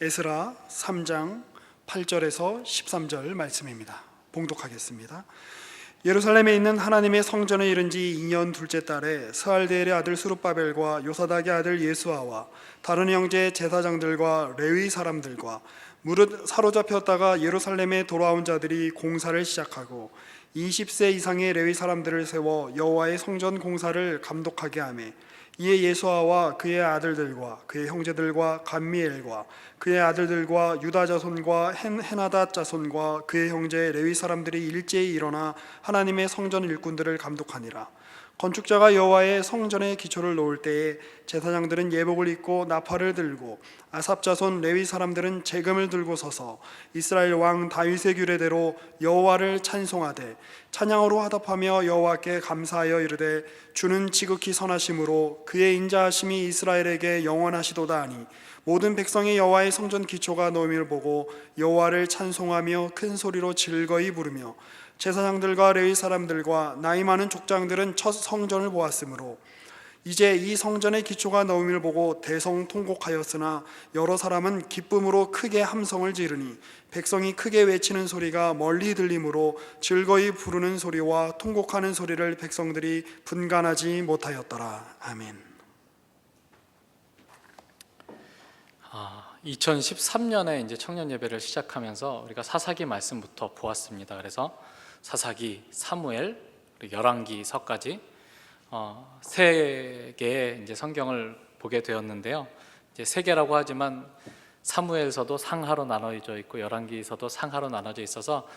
에스라 3장 8절에서 13절 말씀입니다. 봉독하겠습니다. 예루살렘에 있는 하나님의 성전에 이른 지 2년 둘째 달에 스알디엘의 아들 스룹바벨과 요사닥의 아들 예수아와 다른 형제 제사장들과 레위 사람들과 무릇 사로잡혔다가 예루살렘에 돌아온 자들이 공사를 시작하고 20세 이상의 레위 사람들을 세워 여호와의 성전 공사를 감독하게 하며, 이에 예수아와 그의 아들들과 그의 형제들과 감미엘과 그의 아들들과 유다 자손과 헤나닷 자손과 그의 형제 레위 사람들이 일제히 일어나 하나님의 성전 일꾼들을 감독하니라. 건축자가 여호와의 성전의 기초를 놓을 때에 제사장들은 예복을 입고 나팔을 들고 아삽 자손 레위 사람들은 재금을 들고 서서 이스라엘 왕 다윗의 규례대로 여호와를 찬송하되 찬양으로 화답하며 여호와께 감사하여 이르되 주는 지극히 선하심으로 그의 인자하심이 이스라엘에게 영원하시도다 하니, 모든 백성이 여호와의 성전 기초가 놓임을 보고 여호와를 찬송하며 큰 소리로 즐거이 부르며, 제사장들과 레위 사람들과 나이 많은 족장들은 첫 성전을 보았으므로 이제 이 성전의 기초가 놓임을 보고 대성통곡하였으나 여러 사람은 기쁨으로 크게 함성을 지르니 백성이 크게 외치는 소리가 멀리 들리므로 즐거이 부르는 소리와 통곡하는 소리를 백성들이 분간하지 못하였더라. 아멘. 2013년에 이제 청년 예배를 시작하면서 우리가 사사기 말씀부터 보았습니다. 그래서 사사기, 사무엘, 열왕기서까지 세 개의 이제 성경을 보게 되었는데요. 이제 세 개라고 하지만 사무엘서도 상하로 나눠져 있고 열왕기서도 상하로 나눠져 있어서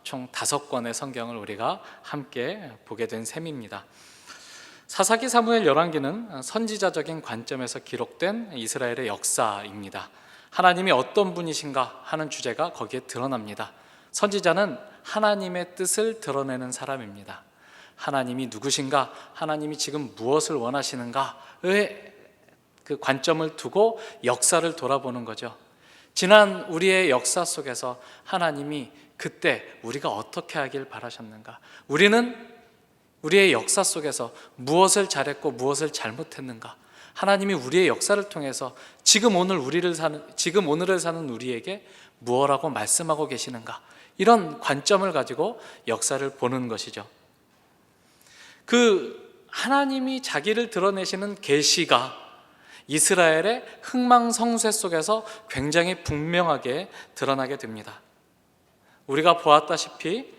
총 5권의 성경을 우리가 함께 보게 된 셈입니다. 사사기, 사무엘, 열왕기는 선지자적인 관점에서 기록된 이스라엘의 역사입니다. 하나님이 어떤 분이신가 하는 주제가 거기에 드러납니다. 선지자는 하나님의 뜻을 드러내는 사람입니다. 하나님이 누구신가, 하나님이 지금 무엇을 원하시는가의 그 관점을 두고 역사를 돌아보는 거죠. 지난 우리의 역사 속에서 하나님이 그때 우리가 어떻게 하길 바라셨는가, 우리는 우리의 역사 속에서 무엇을 잘했고 무엇을 잘못했는가, 하나님이 우리의 역사를 통해서 지금 오늘을 사는 우리에게 무엇라고 말씀하고 계시는가, 이런 관점을 가지고 역사를 보는 것이죠. 그 하나님이 자기를 드러내시는 계시가 이스라엘의 흥망성쇠 속에서 굉장히 분명하게 드러나게 됩니다. 우리가 보았다시피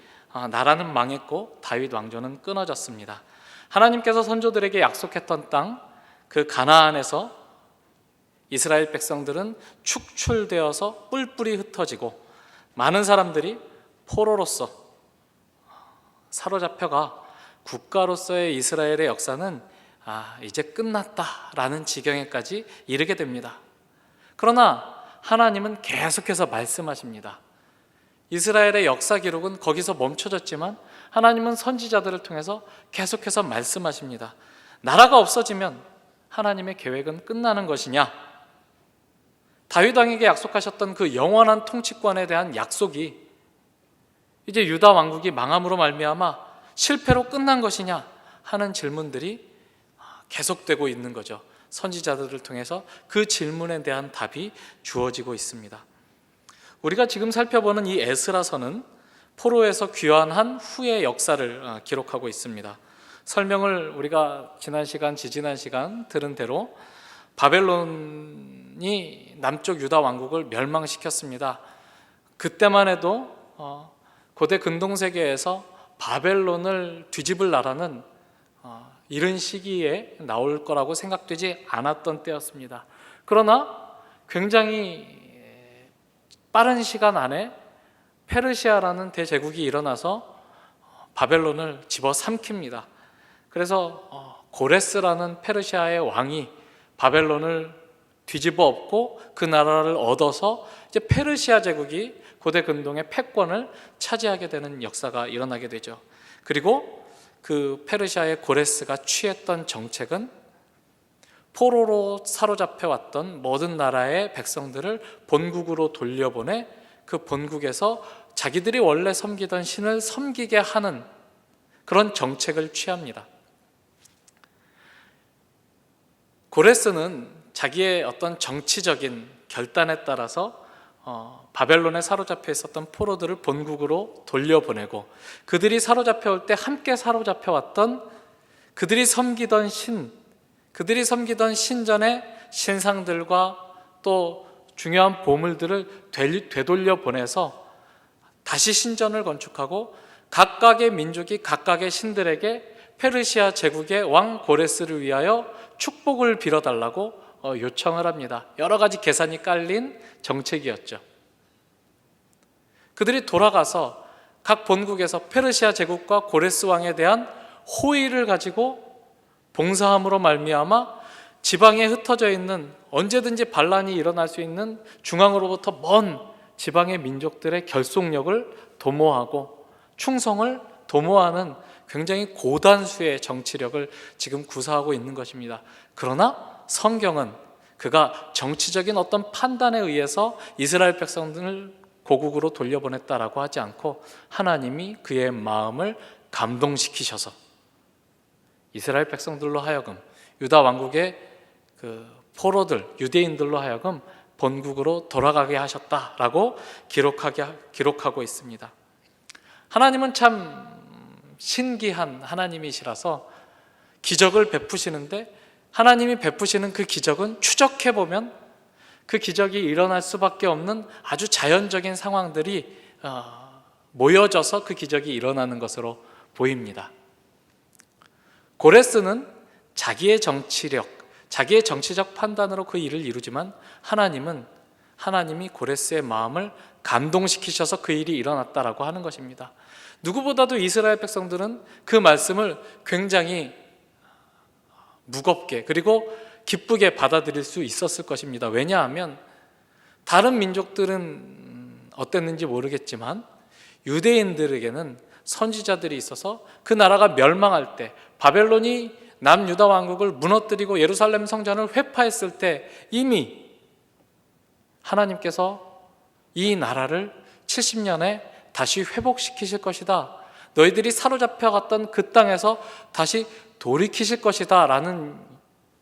나라는 망했고 다윗 왕조는 끊어졌습니다. 하나님께서 선조들에게 약속했던 땅, 그 가나안에서 이스라엘 백성들은 축출되어서 뿔뿔이 흩어지고 많은 사람들이 포로로서 사로잡혀가 국가로서의 이스라엘의 역사는 이제 끝났다라는 지경에까지 이르게 됩니다. 그러나 하나님은 계속해서 말씀하십니다. 이스라엘의 역사 기록은 거기서 멈춰졌지만 하나님은 선지자들을 통해서 계속해서 말씀하십니다. 나라가 없어지면 하나님의 계획은 끝나는 것이냐? 다윗 왕에게 약속하셨던 그 영원한 통치권에 대한 약속이 이제 유다 왕국이 망함으로 말미암아 실패로 끝난 것이냐 하는 질문들이 계속되고 있는 거죠. 선지자들을 통해서 그 질문에 대한 답이 주어지고 있습니다. 우리가 지금 살펴보는 이 에스라서는 포로에서 귀환한 후의 역사를 기록하고 있습니다. 설명을 우리가 지지난 시간 들은 대로 바벨론이 남쪽 유다 왕국을 멸망시켰습니다. 그때만 해도 고대 근동세계에서 바벨론을 뒤집을 나라는 이른 시기에 나올 거라고 생각되지 않았던 때였습니다. 그러나 굉장히 빠른 시간 안에 페르시아라는 대제국이 일어나서 바벨론을 집어삼킵니다. 그래서 고레스라는 페르시아의 왕이 바벨론을 뒤집어 엎고 그 나라를 얻어서 이제 페르시아 제국이 고대 근동의 패권을 차지하게 되는 역사가 일어나게 되죠. 그리고 그 페르시아의 고레스가 취했던 정책은 포로로 사로잡혀 왔던 모든 나라의 백성들을 본국으로 돌려보내 그 본국에서 자기들이 원래 섬기던 신을 섬기게 하는 그런 정책을 취합니다. 고레스는 자기의 어떤 정치적인 결단에 따라서 바벨론에 사로잡혀 있었던 포로들을 본국으로 돌려보내고, 그들이 사로잡혀 올 때 함께 사로잡혀 왔던 그들이 섬기던 신전의 신상들과 또 중요한 보물들을 되돌려 보내서 다시 신전을 건축하고, 각각의 민족이 각각의 신들에게 페르시아 제국의 왕 고레스를 위하여 축복을 빌어달라고 요청을 합니다. 여러 가지 계산이 깔린 정책이었죠. 그들이 돌아가서 각 본국에서 페르시아 제국과 고레스 왕에 대한 호의를 가지고 봉사함으로 말미암아 지방에 흩어져 있는, 언제든지 반란이 일어날 수 있는 중앙으로부터 먼 지방의 민족들의 결속력을 도모하고 충성을 도모하는 굉장히 고단수의 정치력을 지금 구사하고 있는 것입니다. 그러나 성경은 그가 정치적인 어떤 판단에 의해서 이스라엘 백성들을 고국으로 돌려보냈다라고 하지 않고, 하나님이 그의 마음을 감동시키셔서 이스라엘 백성들로 하여금, 유다 왕국의 그 포로들, 유대인들로 하여금 본국으로 돌아가게 하셨다라고 기록하고 있습니다. 하나님은 참 신기한 하나님이시라서 기적을 베푸시는데, 하나님이 베푸시는 그 기적은 추적해보면 그 기적이 일어날 수밖에 없는 아주 자연적인 상황들이 모여져서 그 기적이 일어나는 것으로 보입니다. 고레스는 자기의 정치력, 자기의 정치적 판단으로 그 일을 이루지만, 하나님이 고레스의 마음을 감동시키셔서 그 일이 일어났다라고 하는 것입니다. 누구보다도 이스라엘 백성들은 그 말씀을 굉장히 무겁게 그리고 기쁘게 받아들일 수 있었을 것입니다. 왜냐하면 다른 민족들은 어땠는지 모르겠지만 유대인들에게는 선지자들이 있어서 그 나라가 멸망할 때, 바벨론이 남유다 왕국을 무너뜨리고 예루살렘 성전을 회파했을 때 이미 하나님께서 이 나라를 70년에 다시 회복시키실 것이다, 너희들이 사로잡혀 갔던 그 땅에서 다시 돌이키실 것이다 라는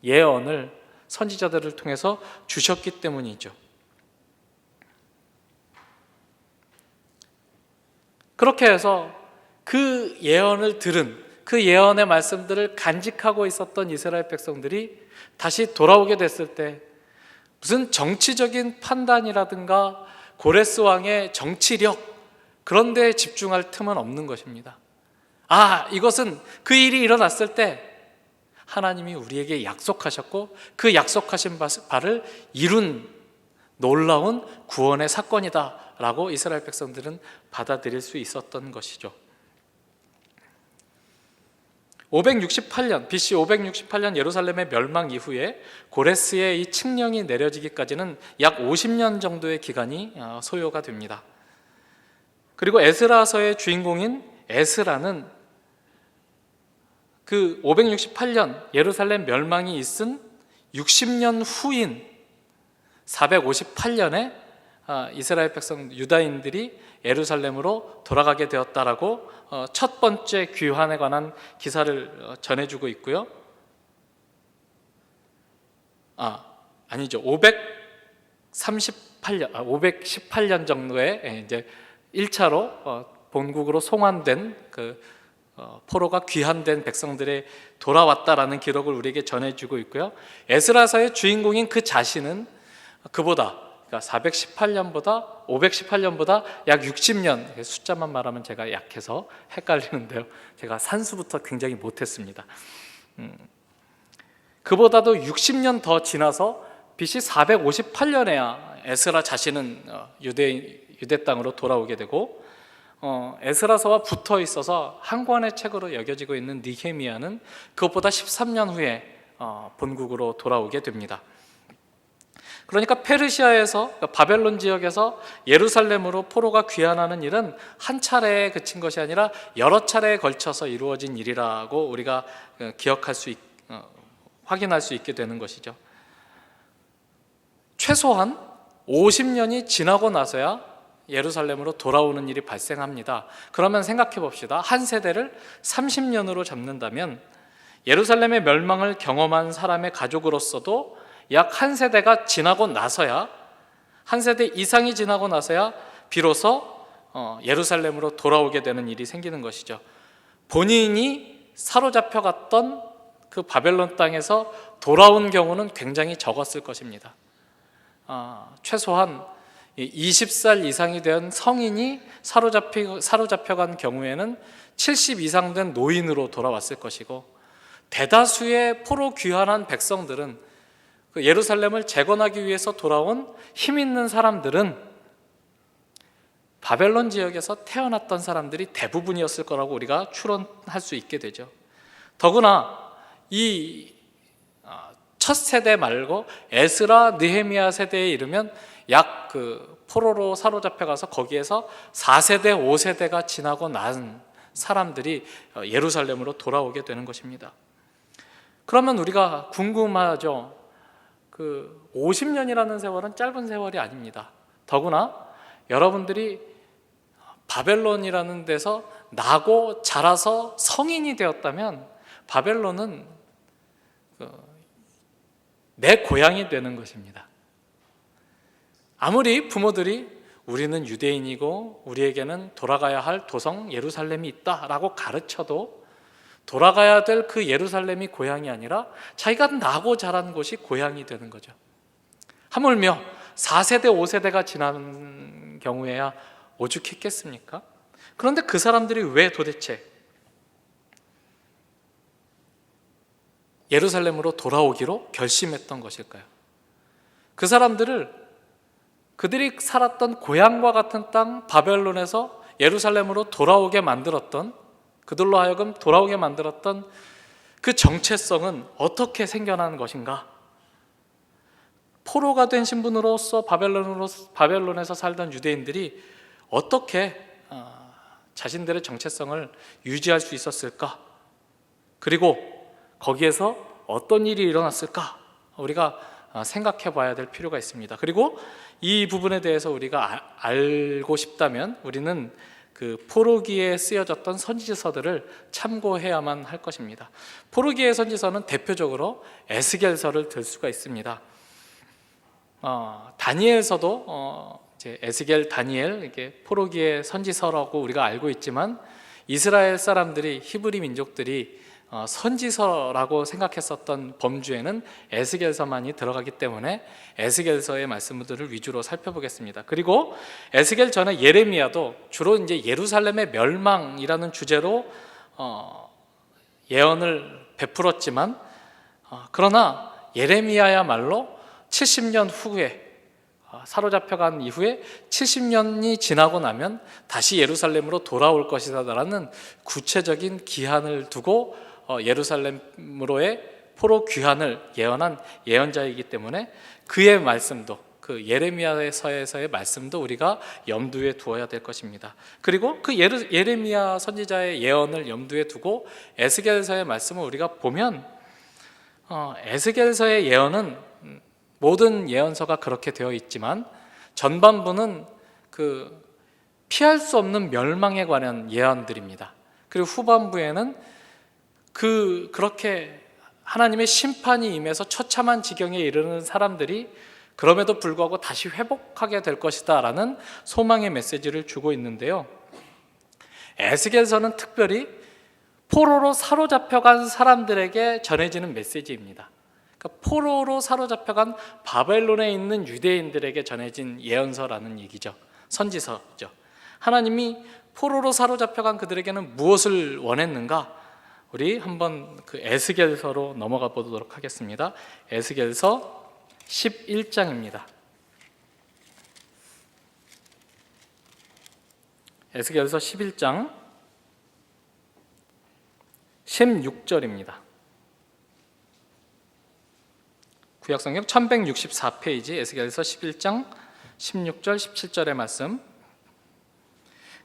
예언을 선지자들을 통해서 주셨기 때문이죠. 그렇게 해서 그 예언을 들은, 그 예언의 말씀들을 간직하고 있었던 이스라엘 백성들이 다시 돌아오게 됐을 때 무슨 정치적인 판단이라든가 고레스 왕의 정치력, 그런 데에 집중할 틈은 없는 것입니다. 이것은 그 일이 일어났을 때 하나님이 우리에게 약속하셨고 그 약속하신 바를 이룬 놀라운 구원의 사건이다 라고 이스라엘 백성들은 받아들일 수 있었던 것이죠. BC 568년 예루살렘의 멸망 이후에 고레스의 이 칙령이 내려지기까지는 약 50년 정도의 기간이 소요가 됩니다. 그리고 에스라서의 주인공인 에스라는 그 568년 예루살렘 멸망이 있은 60년 후인 458년에 이스라엘 백성 유다인들이 예루살렘으로 돌아가게 되었다라고 첫 번째 귀환에 관한 기사를 전해주고 있고요. 아니죠. 518년 정도에 이제 1차로 본국으로 송환된 그 포로가 귀환된 백성들의 돌아왔다라는 기록을 우리에게 전해주고 있고요. 에스라서의 주인공인 그 자신은 그보다, 그러니까 518년보다 약 60년, 숫자만 말하면 제가 약해서 헷갈리는데요. 제가 산수부터 굉장히 못했습니다. 그보다도 60년 더 지나서 BC 458년에야 에스라 자신은 유대 땅으로 돌아오게 되고, 에스라서와 붙어 있어서 한 권의 책으로 여겨지고 있는 느헤미야는 그것보다 13년 후에 본국으로 돌아오게 됩니다. 그러니까 페르시아에서, 그러니까 바벨론 지역에서 예루살렘으로 포로가 귀환하는 일은 한 차례에 그친 것이 아니라 여러 차례에 걸쳐서 이루어진 일이라고 우리가 확인할 수 있게 되는 것이죠. 최소한 50년이 지나고 나서야 예루살렘으로 돌아오는 일이 발생합니다. 그러면 생각해 봅시다. 한 세대를 30년으로 잡는다면 예루살렘의 멸망을 경험한 사람의 가족으로서도 약 한 세대가 지나고 나서야 한 세대 이상이 지나고 나서야 비로소 예루살렘으로 돌아오게 되는 일이 생기는 것이죠. 본인이 사로잡혀갔던 그 바벨론 땅에서 돌아온 경우는 굉장히 적었을 것입니다. 최소한 20살 이상이 된 성인이 사로잡혀간 경우에는 70 이상 된 노인으로 돌아왔을 것이고, 대다수의 포로 귀환한 백성들은, 그 예루살렘을 재건하기 위해서 돌아온 힘 있는 사람들은 바벨론 지역에서 태어났던 사람들이 대부분이었을 거라고 우리가 추론할 수 있게 되죠. 더구나 이 첫 세대 말고 에스라, 느헤미야 세대에 이르면 약 그 포로로 사로잡혀가서 거기에서 4세대, 5세대가 지나고 난 사람들이 예루살렘으로 돌아오게 되는 것입니다. 그러면 우리가 궁금하죠. 그 50년이라는 세월은 짧은 세월이 아닙니다. 더구나 여러분들이 바벨론이라는 데서 나고 자라서 성인이 되었다면 바벨론은 내 고향이 되는 것입니다. 아무리 부모들이 우리는 유대인이고 우리에게는 돌아가야 할 도성 예루살렘이 있다라고 가르쳐도 돌아가야 될 그 예루살렘이 고향이 아니라 자기가 나고 자란 곳이 고향이 되는 거죠. 하물며 4세대, 5세대가 지난 경우에야 오죽했겠습니까? 그런데 그 사람들이 왜 도대체 예루살렘으로 돌아오기로 결심했던 것일까요? 그 사람들을 그들이 살았던 고향과 같은 땅 바벨론에서 예루살렘으로 돌아오게 만들었던, 그들로 하여금 돌아오게 만들었던 그 정체성은 어떻게 생겨난 것인가? 포로가 된 신분으로서 바벨론에서 살던 유대인들이 어떻게 자신들의 정체성을 유지할 수 있었을까? 그리고 거기에서 어떤 일이 일어났을까? 우리가 생각해 봐야 될 필요가 있습니다. 그리고 이 부분에 대해서 우리가 알고 싶다면 우리는 그 포로기에 쓰여졌던 선지서들을 참고해야만 할 것입니다. 포로기의 선지서는 대표적으로 에스겔서를 들 수가 있습니다. 다니엘서도 이제 에스겔, 다니엘, 이게 포로기의 선지서라고 우리가 알고 있지만 이스라엘 사람들이, 히브리 민족들이 선지서라고 생각했었던 범주에는 에스겔서만이 들어가기 때문에 에스겔서의 말씀들을 위주로 살펴보겠습니다. 그리고 에스겔 전에 예레미야도 주로 이제 예루살렘의 멸망이라는 주제로 예언을 베풀었지만, 그러나 예레미야야말로 70년 후에 사로잡혀간 이후에 70년이 지나고 나면 다시 예루살렘으로 돌아올 것이다라는 구체적인 기한을 두고 예루살렘으로의 포로 귀환을 예언한 예언자이기 때문에 그의 말씀도, 그 예레미야서에서의 말씀도 우리가 염두에 두어야 될 것입니다. 그리고 그 예레미야 선지자의 예언을 염두에 두고 에스겔서의 말씀을 우리가 보면 에스겔서의 예언은 모든 예언서가 그렇게 되어 있지만 전반부는 그 피할 수 없는 멸망에 관한 예언들입니다. 그리고 후반부에는 그렇게 하나님의 심판이 임해서 처참한 지경에 이르는 사람들이 그럼에도 불구하고 다시 회복하게 될 것이다 라는 소망의 메시지를 주고 있는데요, 에스겔서는 특별히 포로로 사로잡혀간 사람들에게 전해지는 메시지입니다. 그러니까 포로로 사로잡혀간 바벨론에 있는 유대인들에게 전해진 예언서라는 얘기죠. 선지서죠. 하나님이 포로로 사로잡혀간 그들에게는 무엇을 원했는가? 우리 한번 그 에스겔서로 넘어가 보도록 하겠습니다. 에스겔서 11장입니다. 에스겔서 11장 16절입니다. 구약성경 1164페이지 에스겔서 11장 16절 17절의 말씀.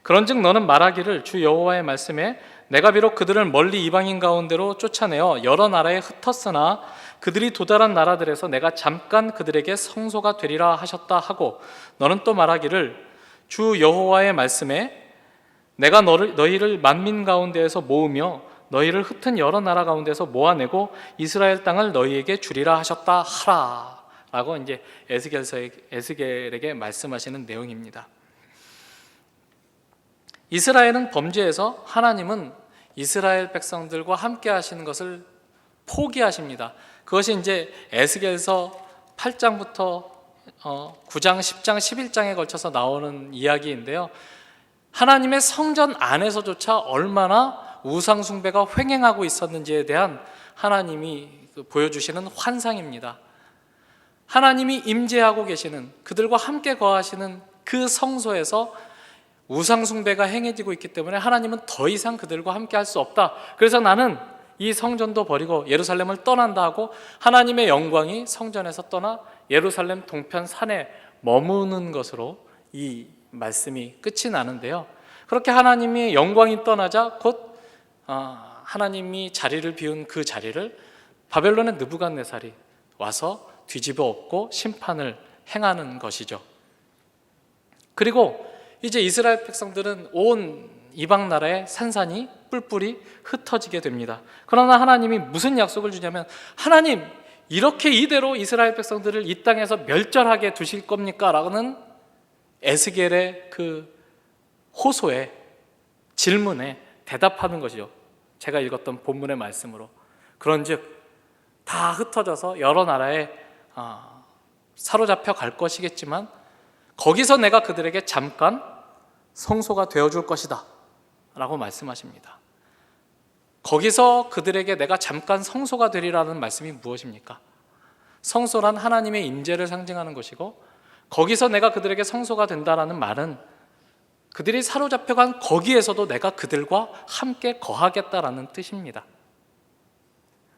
그런즉 너는 말하기를 주 여호와의 말씀에 내가 비록 그들을 멀리 이방인 가운데로 쫓아내어 여러 나라에 흩었으나 그들이 도달한 나라들에서 내가 잠깐 그들에게 성소가 되리라 하셨다 하고, 너는 또 말하기를 주 여호와의 말씀에 내가 너희를 만민 가운데에서 모으며 너희를 흩은 여러 나라 가운데서 모아내고 이스라엘 땅을 너희에게 주리라 하셨다 하라 라고 이제 에스겔에게 말씀하시는 내용입니다. 이스라엘은 범죄해서 하나님은 이스라엘 백성들과 함께 하시는 것을 포기하십니다. 그것이 이제 에스겔서 8장부터 9장, 10장, 11장에 걸쳐서 나오는 이야기인데요. 하나님의 성전 안에서조차 얼마나 우상 숭배가 횡행하고 있었는지에 대한 하나님이 보여주시는 환상입니다. 하나님이 임재하고 계시는, 그들과 함께 거하시는 그 성소에서 우상 숭배가 행해지고 있기 때문에 하나님은 더 이상 그들과 함께 할 수 없다. 그래서 나는 이 성전도 버리고 예루살렘을 떠난다 하고 하나님의 영광이 성전에서 떠나 예루살렘 동편 산에 머무는 것으로 이 말씀이 끝이 나는데요. 그렇게 하나님의 영광이 떠나자 곧 하나님이 자리를 비운 그 자리를 바벨론의 느부갓네살이 와서 뒤집어 엎고 심판을 행하는 것이죠. 그리고 이제 이스라엘 백성들은 온 이방 나라의 산산이 뿔뿔이 흩어지게 됩니다. 그러나 하나님이 무슨 약속을 주냐면, 하나님 이렇게 이대로 이스라엘 백성들을 이 땅에서 멸절하게 두실 겁니까? 라는 에스겔의 그 호소에, 질문에 대답하는 것이죠. 제가 읽었던 본문의 말씀으로. 그런즉 다 흩어져서 여러 나라에 사로잡혀 갈 것이겠지만 거기서 내가 그들에게 잠깐 성소가 되어줄 것이다 라고 말씀하십니다. 거기서 그들에게 내가 잠깐 성소가 되리라는 말씀이 무엇입니까? 성소란 하나님의 임재를 상징하는 것이고, 거기서 내가 그들에게 성소가 된다라는 말은 그들이 사로잡혀간 거기에서도 내가 그들과 함께 거하겠다라는 뜻입니다.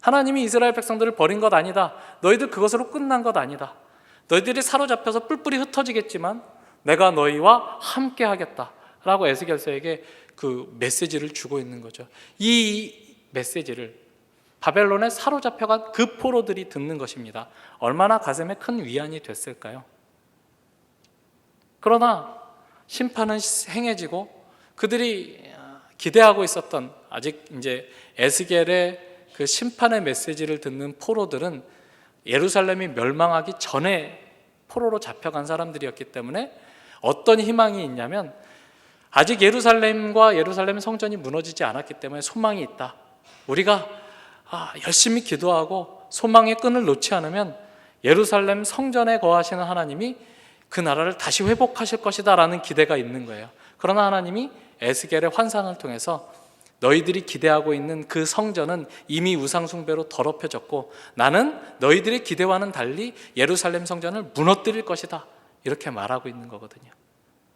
하나님이 이스라엘 백성들을 버린 것 아니다. 너희들 그것으로 끝난 것 아니다. 너희들이 사로잡혀서 뿔뿔이 흩어지겠지만 내가 너희와 함께 하겠다라고 에스겔서에게 그 메시지를 주고 있는 거죠. 이 메시지를 바벨론에 사로잡혀간 그 포로들이 듣는 것입니다. 얼마나 가슴에 큰 위안이 됐을까요? 그러나 심판은 행해지고 그들이 기대하고 있었던, 아직 이제 에스겔의 그 심판의 메시지를 듣는 포로들은 예루살렘이 멸망하기 전에 포로로 잡혀간 사람들이었기 때문에 어떤 희망이 있냐면, 아직 예루살렘과 예루살렘 성전이 무너지지 않았기 때문에 소망이 있다. 우리가 열심히 기도하고 소망의 끈을 놓지 않으면 예루살렘 성전에 거하시는 하나님이 그 나라를 다시 회복하실 것이다 라는 기대가 있는 거예요. 그러나 하나님이 에스겔의 환상을 통해서 너희들이 기대하고 있는 그 성전은 이미 우상 숭배로 더럽혀졌고 나는 너희들의 기대와는 달리 예루살렘 성전을 무너뜨릴 것이다, 이렇게 말하고 있는 거거든요.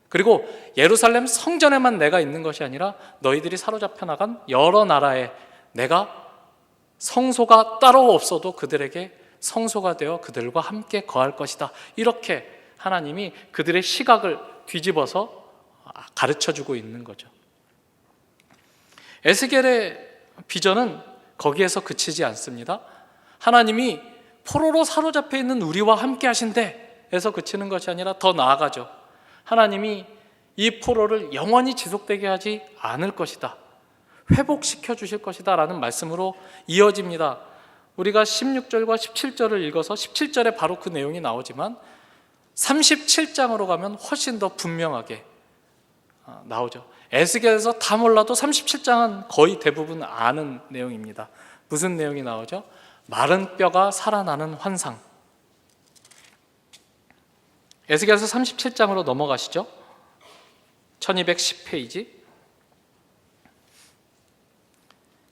그리고 예루살렘 성전에만 내가 있는 것이 아니라 너희들이 사로잡혀 나간 여러 나라에 내가 성소가 따로 없어도 그들에게 성소가 되어 그들과 함께 거할 것이다, 이렇게 하나님이 그들의 시각을 뒤집어서 가르쳐주고 있는 거죠. 에스겔의 비전은 거기에서 그치지 않습니다. 하나님이 포로로 사로잡혀 있는 우리와 함께 하신대 에서 그치는 것이 아니라 더 나아가죠. 하나님이 이 포로를 영원히 지속되게 하지 않을 것이다, 회복시켜 주실 것이다 라는 말씀으로 이어집니다. 우리가 16절과 17절을 읽어서 17절에 바로 그 내용이 나오지만 37장으로 가면 훨씬 더 분명하게 나오죠. 에스겔에서 다 몰라도 37장은 거의 대부분 아는 내용입니다. 무슨 내용이 나오죠? 마른 뼈가 살아나는 환상. 에스겔에서 37장으로 넘어가시죠. 1210페이지.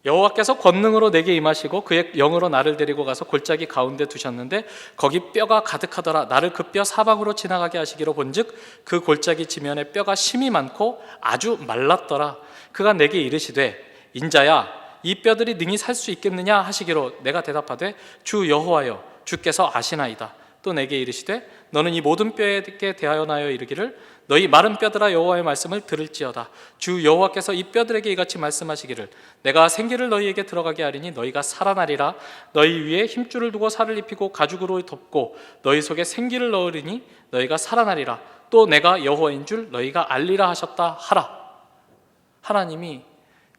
여호와께서 권능으로 내게 임하시고 그의 영으로 나를 데리고 가서 골짜기 가운데 두셨는데 거기 뼈가 가득하더라. 나를 그 뼈 사방으로 지나가게 하시기로 본즉 그 골짜기 지면에 뼈가 심이 많고 아주 말랐더라. 그가 내게 이르시되 인자야 이 뼈들이 능히 살 수 있겠느냐 하시기로 내가 대답하되 주 여호와여 주께서 아시나이다. 또 내게 이르시되 너는 이 모든 뼈에게 대하여 이르기를 너희 마른 뼈들아 여호와의 말씀을 들을지어다. 주 여호와께서 이 뼈들에게 이같이 말씀하시기를 내가 생기를 너희에게 들어가게 하리니 너희가 살아나리라. 너희 위에 힘줄을 두고 살을 입히고 가죽으로 덮고 너희 속에 생기를 넣으리니 너희가 살아나리라. 또 내가 여호와인 줄 너희가 알리라 하셨다 하라. 하나님이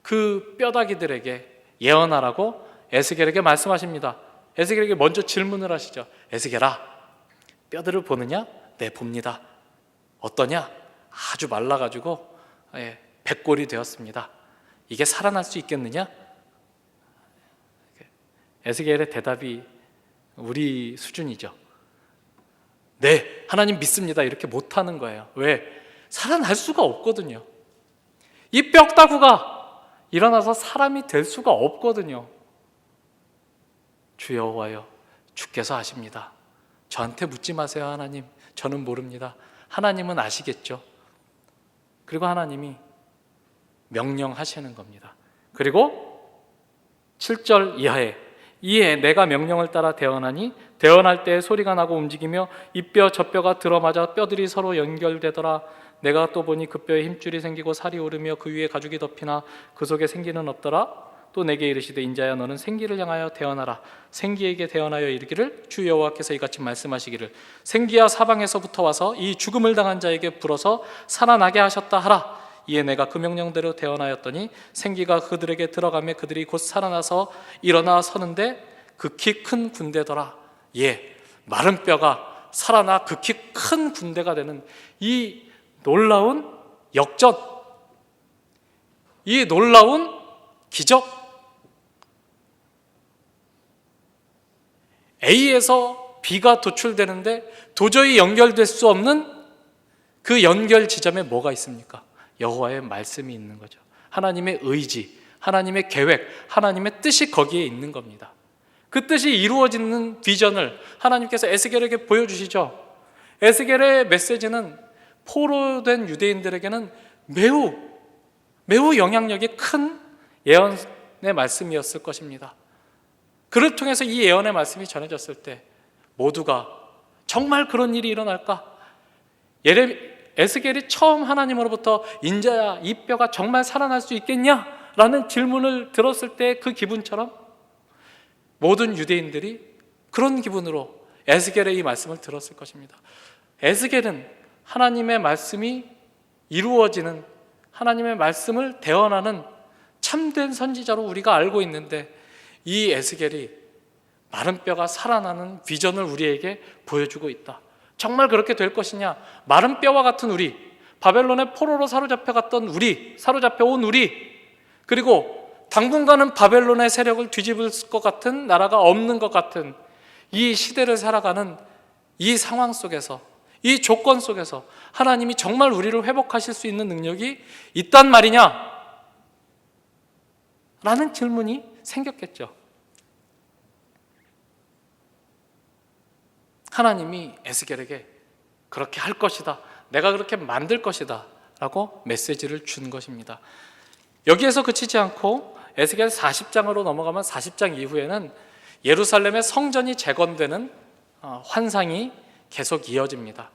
그 뼈다귀들에게 예언하라고 에스겔에게 말씀하십니다. 에스겔에게 먼저 질문을 하시죠. 에스겔아, 뼈들을 보느냐? 네, 봅니다. 어떠냐? 아주 말라가지고 백골이 되었습니다. 이게 살아날 수 있겠느냐? 에스겔의 대답이 우리 수준이죠. 네, 하나님 믿습니다. 이렇게 못하는 거예요. 왜? 살아날 수가 없거든요. 이 뼈다구가 일어나서 사람이 될 수가 없거든요. 주 여호와여, 주께서 아십니다. 저한테 묻지 마세요, 하나님. 저는 모릅니다. 하나님은 아시겠죠. 그리고 하나님이 명령하시는 겁니다. 그리고 7절 이에 내가 명령을 따라 대언하니 대언할 때 소리가 나고 움직이며 이 뼈 저 뼈가 들어맞아 뼈들이 서로 연결되더라. 내가 또 보니 그 뼈에 힘줄이 생기고 살이 오르며 그 위에 가죽이 덮이나 그 속에 생기는 없더라. 또 내게 이르시되 인자야 너는 생기를 향하여 대언하라. 생기에게 대언하여 이르기를 주 여호와께서 이같이 말씀하시기를 생기야 사방에서부터 와서 이 죽음을 당한 자에게 불어서 살아나게 하셨다 하라. 이에 내가 그 명령대로 대언하였더니 생기가 그들에게 들어가며 그들이 곧 살아나서 일어나 서는데 극히 큰 군대더라. 마른 뼈가 살아나 극히 큰 군대가 되는 이 놀라운 역전, 이 놀라운 기적. A에서 B가 도출되는데 도저히 연결될 수 없는 그 연결 지점에 뭐가 있습니까? 여호와의 말씀이 있는 거죠. 하나님의 의지, 하나님의 계획, 하나님의 뜻이 거기에 있는 겁니다. 그 뜻이 이루어지는 비전을 하나님께서 에스겔에게 보여주시죠. 에스겔의 메시지는 포로된 유대인들에게는 매우 영향력이 큰 예언의 말씀이었을 것입니다. 그를 통해서 이 예언의 말씀이 전해졌을 때 모두가 정말 그런 일이 일어날까? 에스겔이 처음 하나님으로부터 인자야 이 뼈가 정말 살아날 수 있겠냐? 라는 질문을 들었을 때 그 기분처럼 모든 유대인들이 그런 기분으로 에스겔의 이 말씀을 들었을 것입니다. 에스겔은 하나님의 말씀이 이루어지는, 하나님의 말씀을 대언하는 참된 선지자로 우리가 알고 있는데 이 에스겔이 마른 뼈가 살아나는 비전을 우리에게 보여주고 있다. 정말 그렇게 될 것이냐? 마른 뼈와 같은 우리, 바벨론의 포로로 사로잡혀갔던 우리, 사로잡혀온 우리, 그리고 당분간은 바벨론의 세력을 뒤집을 것 같은 나라가 없는 것 같은 이 시대를 살아가는 이 상황 속에서, 이 조건 속에서 하나님이 정말 우리를 회복하실 수 있는 능력이 있단 말이냐? 라는 질문이 생겼겠죠. 하나님이 에스겔에게 그렇게 할 것이다, 내가 그렇게 만들 것이다 라고 메시지를 준 것입니다. 여기에서 그치지 않고 에스겔 40장으로 넘어가면 40장 이후에는 예루살렘의 성전이 재건되는 환상이 계속 이어집니다.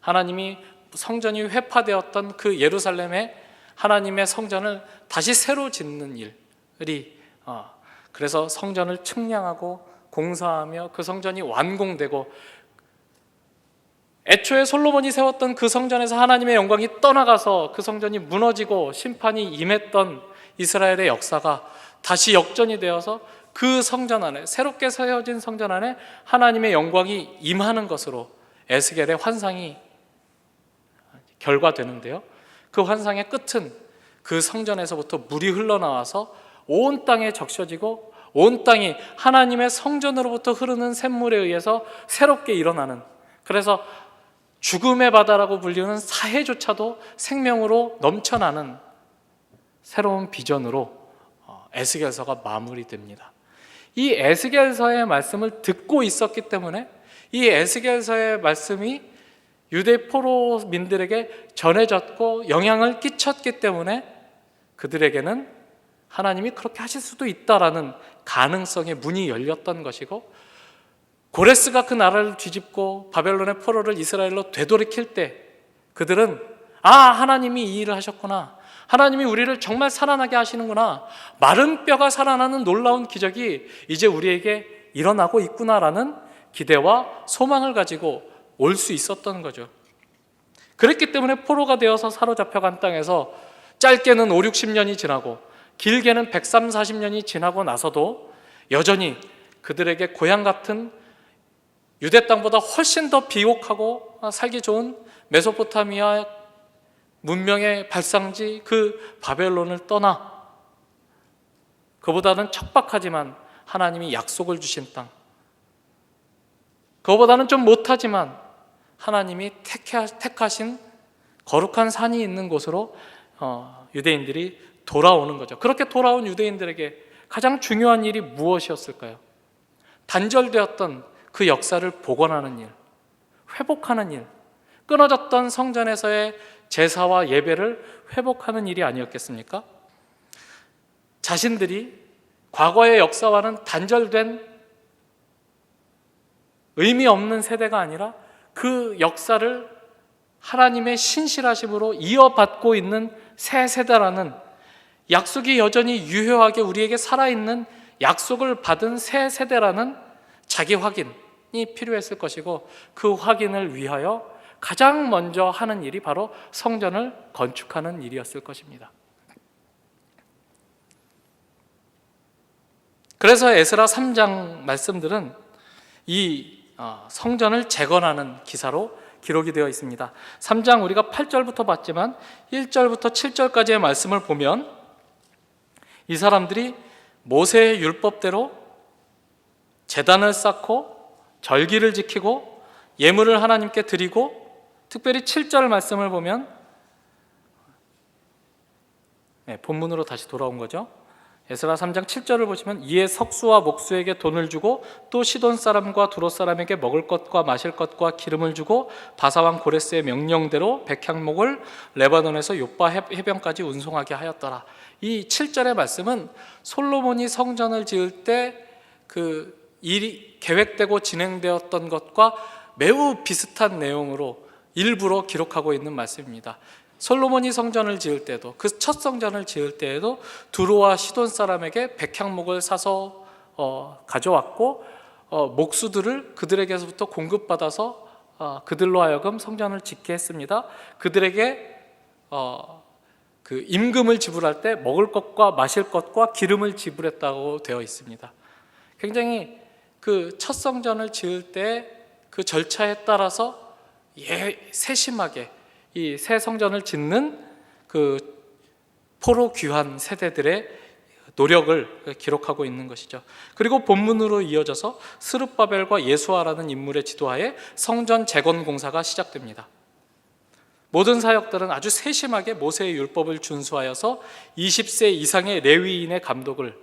하나님이 성전이 회파되었던 그 예루살렘의 하나님의 성전을 다시 새로 짓는 일이, 그래서 성전을 측량하고 공사하며 그 성전이 완공되고, 애초에 솔로몬이 세웠던 그 성전에서 하나님의 영광이 떠나가서 그 성전이 무너지고 심판이 임했던 이스라엘의 역사가 다시 역전이 되어서 그 성전 안에, 새롭게 세워진 성전 안에 하나님의 영광이 임하는 것으로 에스겔의 환상이 결과되는데요, 그 환상의 끝은 그 성전에서부터 물이 흘러나와서 온 땅에 적셔지고 온 땅이 하나님의 성전으로부터 흐르는 샘물에 의해서 새롭게 일어나는, 그래서 죽음의 바다라고 불리는 사해조차도 생명으로 넘쳐나는 새로운 비전으로 에스겔서가 마무리됩니다. 이 에스겔서의 말씀을 듣고 있었기 때문에, 이 에스겔서의 말씀이 유대 포로민들에게 전해졌고 영향을 끼쳤기 때문에 그들에게는 하나님이 그렇게 하실 수도 있다라는 가능성의 문이 열렸던 것이고, 고레스가 그 나라를 뒤집고 바벨론의 포로를 이스라엘로 되돌이킬 때 그들은 하나님이 이 일을 하셨구나, 하나님이 우리를 정말 살아나게 하시는구나, 마른 뼈가 살아나는 놀라운 기적이 이제 우리에게 일어나고 있구나라는 기대와 소망을 가지고 올 수 있었던 거죠. 그랬기 때문에 포로가 되어서 사로잡혀간 땅에서 짧게는 5, 60년이 지나고 길게는 130, 40년이 지나고 나서도 여전히 그들에게 고향 같은 유대 땅보다 훨씬 더 비옥하고 살기 좋은 메소포타미아 문명의 발상지 그 바벨론을 떠나 그보다는 척박하지만 하나님이 약속을 주신 땅, 그보다는 좀 못하지만 하나님이 택하신 거룩한 산이 있는 곳으로 유대인들이 돌아오는 거죠. 그렇게 돌아온 유대인들에게 가장 중요한 일이 무엇이었을까요? 단절되었던 그 역사를 복원하는 일, 회복하는 일, 끊어졌던 성전에서의 제사와 예배를 회복하는 일이 아니었겠습니까? 자신들이 과거의 역사와는 단절된 의미 없는 세대가 아니라 그 역사를 하나님의 신실하심으로 이어받고 있는 새 세대라는, 약속이 여전히 유효하게 우리에게 살아있는 약속을 받은 새 세대라는 자기 확인이 필요했을 것이고, 그 확인을 위하여 가장 먼저 하는 일이 바로 성전을 건축하는 일이었을 것입니다. 그래서 에스라 3장 말씀들은 이 성전을 재건하는 기사로 기록이 되어 있습니다. 3장 우리가 8절부터 봤지만 1절부터 7절까지의 말씀을 보면 이 사람들이 모세의 율법대로 제단을 쌓고 절기를 지키고 예물을 하나님께 드리고, 특별히 7절 말씀을 보면 본문으로 다시 돌아온 거죠. 에스라 3장 7절을 보시면 이에 석수와 목수에게 돈을 주고 또 시돈 사람과 두로 사람에게 먹을 것과 마실 것과 기름을 주고 바사왕 고레스의 명령대로 백향목을 레바논에서 요빠 해변까지 운송하게 하였더라. 이 7절의 말씀은 솔로몬이 성전을 지을 때 그 일이 계획되고 진행되었던 것과 매우 비슷한 내용으로 일부러 기록하고 있는 말씀입니다. 솔로몬이 성전을 지을 때도, 그 첫 성전을 지을 때에도 두로와 시돈 사람에게 백향목을 사서 가져왔고, 목수들을 그들에게서부터 공급받아서 그들로 하여금 성전을 짓게 했습니다. 그들에게 그 임금을 지불할 때 먹을 것과 마실 것과 기름을 지불했다고 되어 있습니다. 굉장히 그 첫 성전을 지을 때 그 절차에 따라서 세심하게 이 새 성전을 짓는 그 포로 귀환 세대들의 노력을 기록하고 있는 것이죠. 그리고 본문으로 이어져서 스룹바벨과 예수아라는 인물의 지도하에 성전 재건 공사가 시작됩니다. 모든 사역들은 아주 세심하게 모세의 율법을 준수하여서 20세 이상의 레위인의 감독을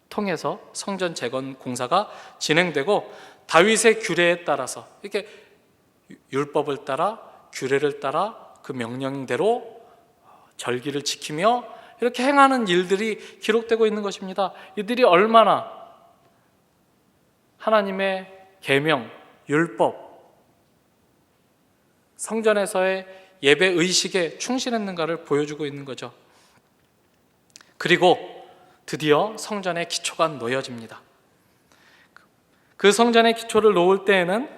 통해서 성전 재건 공사가 진행되고, 다윗의 규례에 따라서 이렇게 율법을 따라 규례를 따라 그 명령대로 절기를 지키며 이렇게 행하는 일들이 기록되고 있는 것입니다. 이들이 얼마나 하나님의 계명, 율법, 성전에서의 예배 의식에 충실했는가를 보여주고 있는 거죠. 그리고 드디어 성전의 기초가 놓여집니다. 그 성전의 기초를 놓을 때에는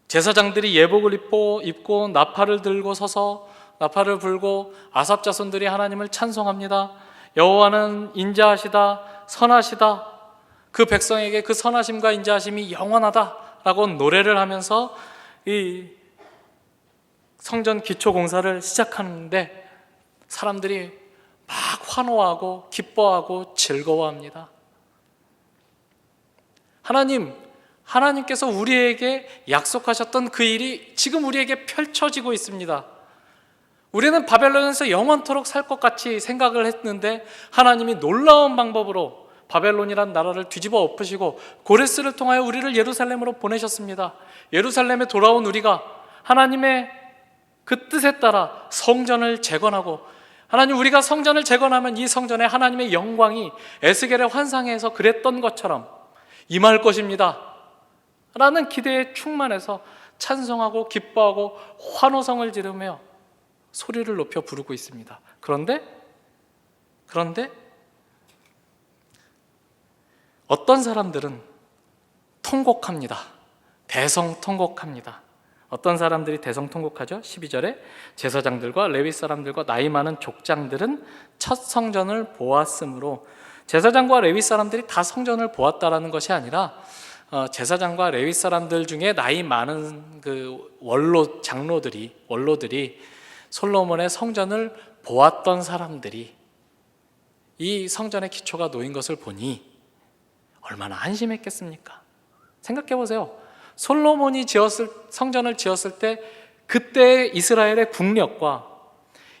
제사장들이 예복을 입고 나팔을 들고 서서 나팔을 불고 아삽 자손들이 하나님을 찬송합니다. 여호와는 인자하시다, 선하시다, 그 백성에게 그 선하심과 인자하심이 영원하다라고 노래를 하면서 이 성전 기초 공사를 시작하는데 사람들이 막 환호하고 기뻐하고 즐거워합니다. 하나님께서 우리에게 약속하셨던 그 일이 지금 우리에게 펼쳐지고 있습니다. 우리는 바벨론에서 영원토록 살 것 같이 생각을 했는데 하나님이 놀라운 방법으로 바벨론이란 나라를 뒤집어 엎으시고 고레스를 통하여 우리를 예루살렘으로 보내셨습니다. 예루살렘에 돌아온 우리가 하나님의 그 뜻에 따라 성전을 재건하고, 하나님, 우리가 성전을 재건하면 이 성전에 하나님의 영광이 에스겔의 환상에서 그랬던 것처럼 임할 것입니다 라는 기대에 충만해서 찬송하고 기뻐하고 환호성을 지르며 소리를 높여 부르고 있습니다. 그런데 어떤 사람들은 통곡합니다. 대성통곡합니다. 어떤 사람들이 대성통곡하죠? 12절에 제사장들과 레위 사람들과 나이 많은 족장들은 첫 성전을 보았으므로, 제사장과 레위 사람들이 다 성전을 보았다라는 것이 아니라 제사장과 레위 사람들 중에 나이 많은 그 원로들이 솔로몬의 성전을 보았던 사람들이 이 성전의 기초가 놓인 것을 보니 얼마나 안심했겠습니까? 생각해 보세요. 솔로몬이 성전을 지었을 때 그때 이스라엘의 국력과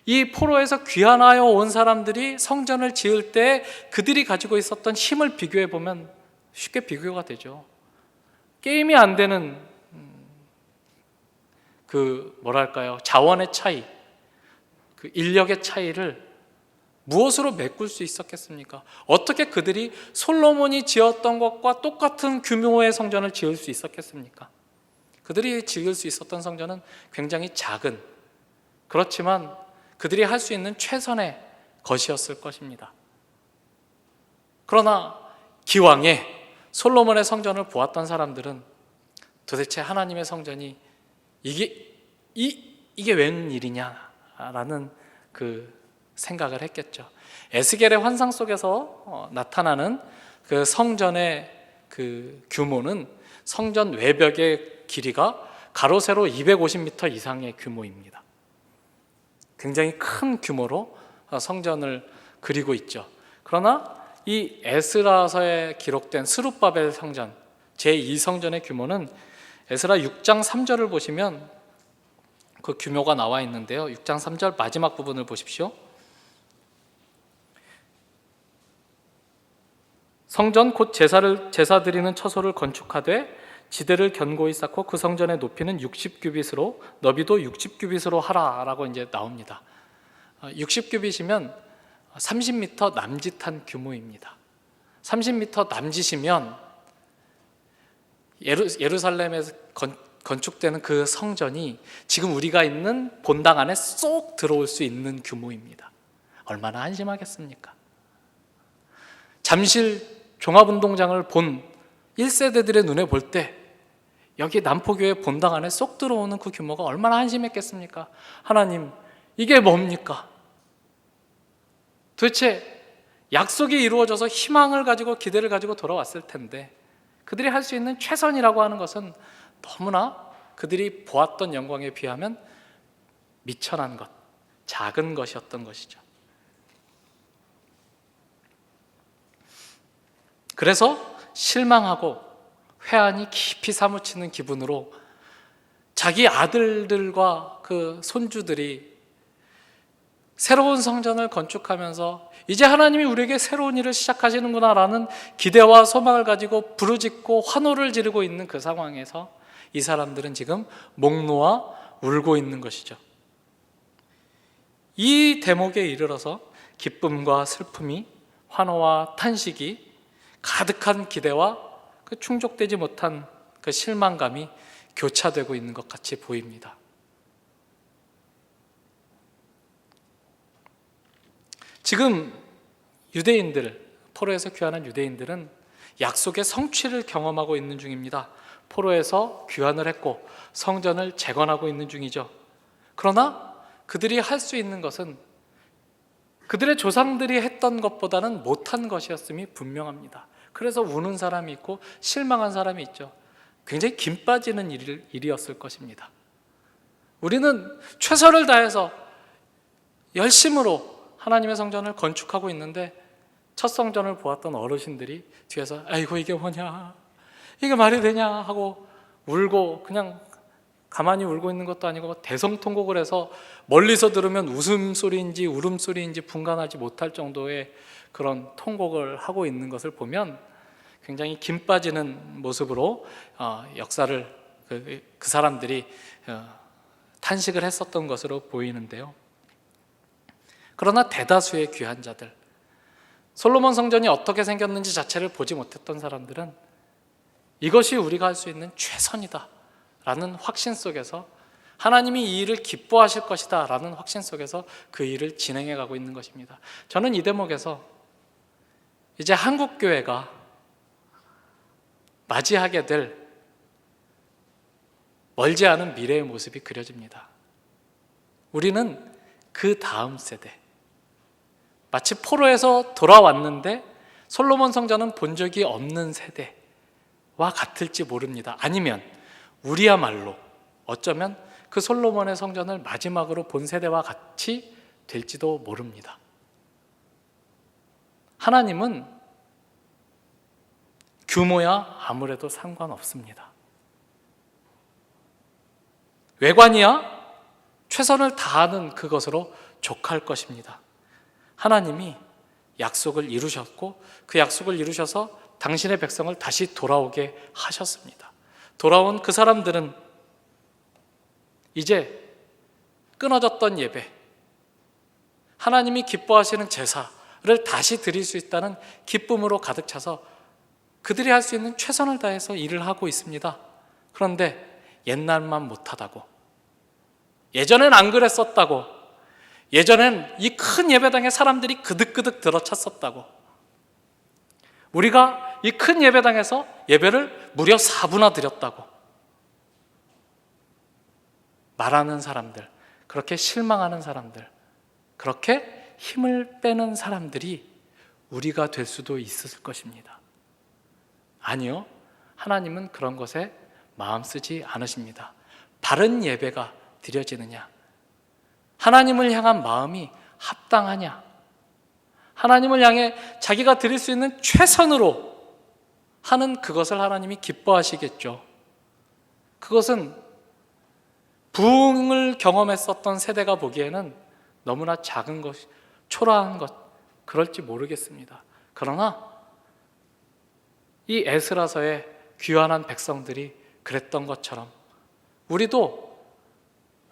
이 포로에서 귀환하여 온 사람들이 성전을 지을 때 그들이 가지고 있었던 힘을 비교해 보면 쉽게 비교가 되죠. 게임이 안 되는 자원의 차이, 그 인력의 차이를 무엇으로 메꿀 수 있었겠습니까? 어떻게 그들이 솔로몬이 지었던 것과 똑같은 규모의 성전을 지을 수 있었겠습니까? 그들이 지을 수 있었던 성전은 굉장히 작은, 그렇지만 그들이 할 수 있는 최선의 것이었을 것입니다. 그러나 기왕에 솔로몬의 성전을 보았던 사람들은 도대체 하나님의 성전이 이게 웬일이냐라는 그 생각을 했겠죠. 에스겔의 환상 속에서 나타나는 그 성전의 그 규모는 성전 외벽의 길이가 가로 세로 250m 이상의 규모입니다. 굉장히 큰 규모로 성전을 그리고 있죠. 그러나 이 에스라서에 기록된 스룹바벨 성전 제2성전의 규모는 에스라 6장 3절을 보시면 그 규모가 나와 있는데요. 6장 3절 마지막 부분을 보십시오. 성전 곧 제사 드리는 처소를 건축하되 지대를 견고히 쌓고 그 성전의 높이는 60규빗으로 너비도 60규빗으로 하라라고 이제 나옵니다. 60규빗이면 30m 남짓한 규모입니다. 30m 남짓이면 예루살렘에서 건축되는 그 성전이 지금 우리가 있는 본당 안에 쏙 들어올 수 있는 규모입니다. 얼마나 안심하겠습니까? 잠실 종합운동장을 본 1세대들의 눈에 볼 때 여기 남포교회 본당 안에 쏙 들어오는 그 규모가 얼마나 한심했겠습니까? 하나님, 이게 뭡니까? 도대체 약속이 이루어져서 희망을 가지고 기대를 가지고 돌아왔을 텐데 그들이 할 수 있는 최선이라고 하는 것은 너무나 그들이 보았던 영광에 비하면 미천한 것, 작은 것이었던 것이죠. 그래서 실망하고 회한이 깊이 사무치는 기분으로 자기 아들들과 그 손주들이 새로운 성전을 건축하면서 이제 하나님이 우리에게 새로운 일을 시작하시는구나라는 기대와 소망을 가지고 부르짖고 환호를 지르고 있는 그 상황에서 이 사람들은 지금 목 놓아 울고 있는 것이죠. 이 대목에 이르러서 기쁨과 슬픔이, 환호와 탄식이, 가득한 기대와 그 충족되지 못한 그 실망감이 교차되고 있는 것 같이 보입니다. 지금 포로에서 귀환한 유대인들은 약속의 성취를 경험하고 있는 중입니다. 포로에서 귀환을 했고 성전을 재건하고 있는 중이죠. 그러나 그들이 할 수 있는 것은 그들의 조상들이 했던 것보다는 못한 것이었음이 분명합니다. 그래서 우는 사람이 있고 실망한 사람이 있죠. 굉장히 김 빠지는 일이었을 것입니다. 우리는 최선을 다해서 열심으로 하나님의 성전을 건축하고 있는데 첫 성전을 보았던 어르신들이 뒤에서 아이고 이게 뭐냐, 이게 말이 되냐 하고 울고 그냥 가만히 울고 있는 것도 아니고 대성통곡을 해서 멀리서 들으면 웃음소리인지 울음소리인지 분간하지 못할 정도의 그런 통곡을 하고 있는 것을 보면 굉장히 김 빠지는 모습으로 역사를 그 사람들이 탄식을 했었던 것으로 보이는데요. 그러나 대다수의 귀환자들, 솔로몬 성전이 어떻게 생겼는지 자체를 보지 못했던 사람들은 이것이 우리가 할 수 있는 최선이다 라는 확신 속에서, 하나님이 이 일을 기뻐하실 것이다 라는 확신 속에서 그 일을 진행해 가고 있는 것입니다. 저는 이 대목에서 이제 한국교회가 맞이하게 될 멀지 않은 미래의 모습이 그려집니다. 우리는 그 다음 세대, 마치 포로에서 돌아왔는데 솔로몬 성전은 본 적이 없는 세대, 같을지 모릅니다. 아니면 우리야말로 어쩌면 그 솔로몬의 성전을 마지막으로 본 세대와 같이 될지도 모릅니다. 하나님은 규모야 아무래도 상관없습니다. 외관이야 최선을 다하는 그것으로 족할 것입니다. 하나님이 약속을 이루셨고 그 약속을 이루셔서 당신의 백성을 다시 돌아오게 하셨습니다. 돌아온 그 사람들은 이제 끊어졌던 예배, 하나님이 기뻐하시는 제사를 다시 드릴 수 있다는 기쁨으로 가득 차서 그들이 할 수 있는 최선을 다해서 일을 하고 있습니다. 그런데 옛날만 못하다고, 예전엔 안 그랬었다고, 예전엔 이 큰 예배당에 사람들이 그득그득 들어찼었다고, 우리가 이 큰 예배당에서 예배를 무려 4분나 드렸다고 말하는 사람들, 그렇게 실망하는 사람들, 그렇게 힘을 빼는 사람들이 우리가 될 수도 있을 것입니다. 아니요, 하나님은 그런 것에 마음 쓰지 않으십니다. 바른 예배가 드려지느냐, 하나님을 향한 마음이 합당하냐, 하나님을 향해 자기가 드릴 수 있는 최선으로 하는 그것을 하나님이 기뻐하시겠죠. 그것은 부흥을 경험했었던 세대가 보기에는 너무나 작은 것, 초라한 것, 그럴지 모르겠습니다. 그러나 이 에스라서의 귀환한 백성들이 그랬던 것처럼 우리도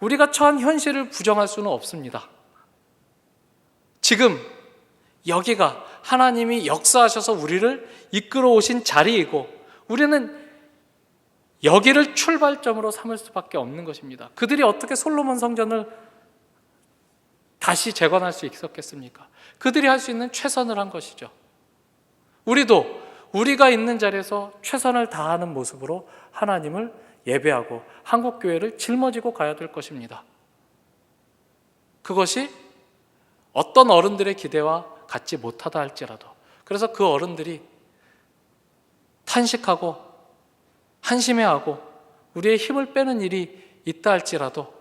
우리가 처한 현실을 부정할 수는 없습니다. 지금 여기가 하나님이 역사하셔서 우리를 이끌어 오신 자리이고 우리는 여기를 출발점으로 삼을 수밖에 없는 것입니다. 그들이 어떻게 솔로몬 성전을 다시 재건할 수 있었겠습니까? 그들이 할 수 있는 최선을 한 것이죠. 우리도 우리가 있는 자리에서 최선을 다하는 모습으로 하나님을 예배하고 한국교회를 짊어지고 가야 될 것입니다. 그것이 어떤 어른들의 기대와 같지 못하다 할지라도, 그래서 그 어른들이 탄식하고 한심해하고 우리의 힘을 빼는 일이 있다 할지라도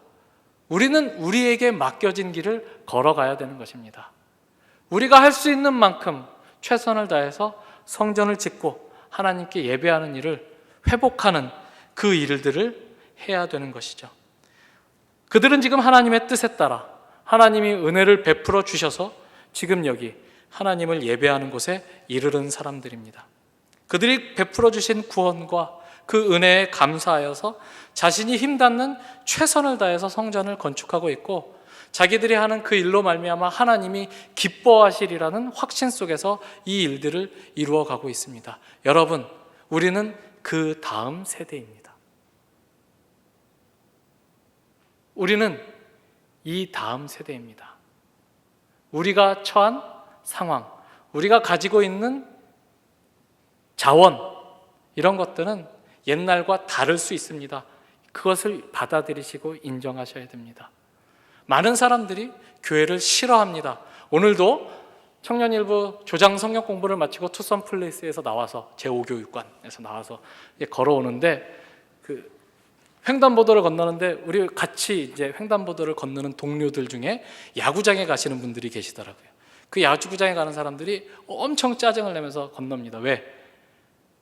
우리는 우리에게 맡겨진 길을 걸어가야 되는 것입니다. 우리가 할 수 있는 만큼 최선을 다해서 성전을 짓고 하나님께 예배하는 일을 회복하는 그 일들을 해야 되는 것이죠. 그들은 지금 하나님의 뜻에 따라 하나님이 은혜를 베풀어 주셔서 지금 여기 하나님을 예배하는 곳에 이르는 사람들입니다. 그들이 베풀어 주신 구원과 그 은혜에 감사하여서 자신이 힘닿는 최선을 다해서 성전을 건축하고 있고 자기들이 하는 그 일로 말미암아 하나님이 기뻐하시리라는 확신 속에서 이 일들을 이루어가고 있습니다. 여러분, 우리는 그 다음 세대입니다. 우리는 이 다음 세대입니다. 우리가 처한 상황, 우리가 가지고 있는 자원, 이런 것들은 옛날과 다를 수 있습니다. 그것을 받아들이시고 인정하셔야 됩니다. 많은 사람들이 교회를 싫어합니다. 오늘도 청년일부 조장 성경 공부를 마치고 투썸 플레이스에서 나와서 제5교육관에서 나와서 걸어오는데 그 횡단보도를 건너는데 우리 같이 이제 횡단보도를 건너는 동료들 중에 야구장에 가시는 분들이 계시더라고요. 그 야구장에 가는 사람들이 엄청 짜증을 내면서 건넙니다. 왜?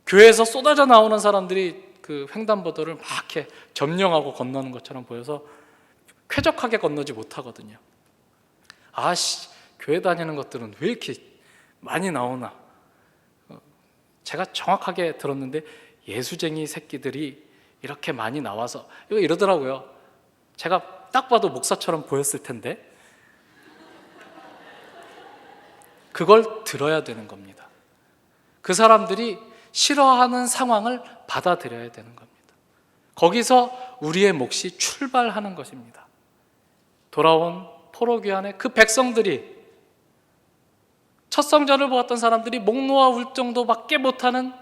교회에서 쏟아져 나오는 사람들이 그 횡단보도를 막 이렇게 점령하고 건너는 것처럼 보여서 쾌적하게 건너지 못하거든요. 아씨, 교회 다니는 것들은 왜 이렇게 많이 나오나? 제가 정확하게 들었는데 예수쟁이 새끼들이 이렇게 많이 나와서 이러더라고요. 제가 딱 봐도 목사처럼 보였을 텐데 그걸 들어야 되는 겁니다. 그 사람들이 싫어하는 상황을 받아들여야 되는 겁니다. 거기서 우리의 몫이 출발하는 것입니다. 돌아온 포로귀환의 그 백성들이, 첫 성전을 보았던 사람들이 목 놓아 울 정도밖에 못하는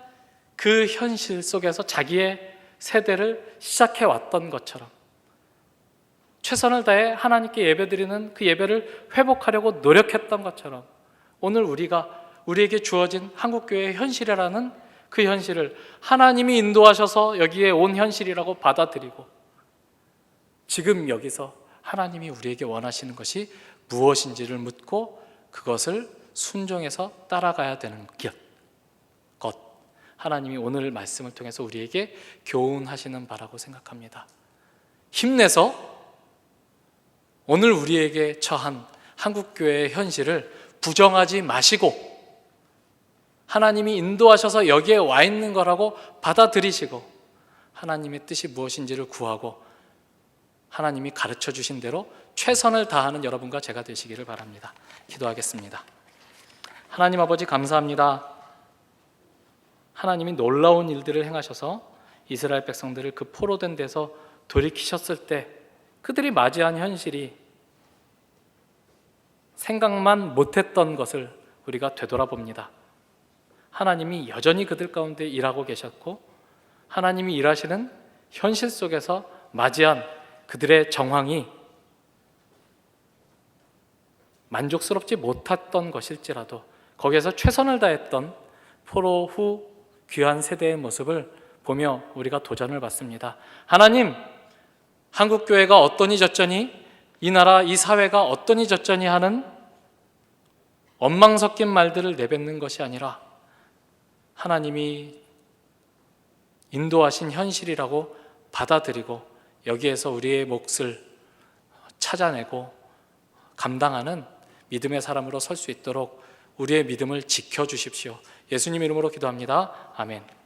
그 현실 속에서 자기의 세대를 시작해 왔던 것처럼 최선을 다해 하나님께 예배드리는 그 예배를 회복하려고 노력했던 것처럼 오늘 우리에게 주어진 한국교회의 현실이라는 그 현실을 하나님이 인도하셔서 여기에 온 현실이라고 받아들이고, 지금 여기서 하나님이 우리에게 원하시는 것이 무엇인지를 묻고 그것을 순종해서 따라가야 되는 것, 하나님이 오늘 말씀을 통해서 우리에게 교훈하시는 바라고 생각합니다. 힘내서 오늘 우리에게 처한 한국교회의 현실을 부정하지 마시고 하나님이 인도하셔서 여기에 와 있는 거라고 받아들이시고 하나님의 뜻이 무엇인지를 구하고 하나님이 가르쳐 주신 대로 최선을 다하는 여러분과 제가 되시기를 바랍니다. 기도하겠습니다. 하나님 아버지, 감사합니다. 하나님이 놀라운 일들을 행하셔서 이스라엘 백성들을 그 포로된 데서 돌이키셨을 때 그들이 맞이한 현실이 생각만 못했던 것을 우리가 되돌아봅니다. 하나님이 여전히 그들 가운데 일하고 계셨고 하나님이 일하시는 현실 속에서 맞이한 그들의 정황이 만족스럽지 못했던 것일지라도 거기에서 최선을 다했던 포로 후 귀한 세대의 모습을 보며 우리가 도전을 받습니다. 하나님, 한국교회가 어떠니 저쩌니, 이 나라 이 사회가 어떠니 저쩌니 하는 원망 섞인 말들을 내뱉는 것이 아니라 하나님이 인도하신 현실이라고 받아들이고 여기에서 우리의 몫을 찾아내고 감당하는 믿음의 사람으로 설 수 있도록 우리의 믿음을 지켜주십시오. 예수님 이름으로 기도합니다. 아멘.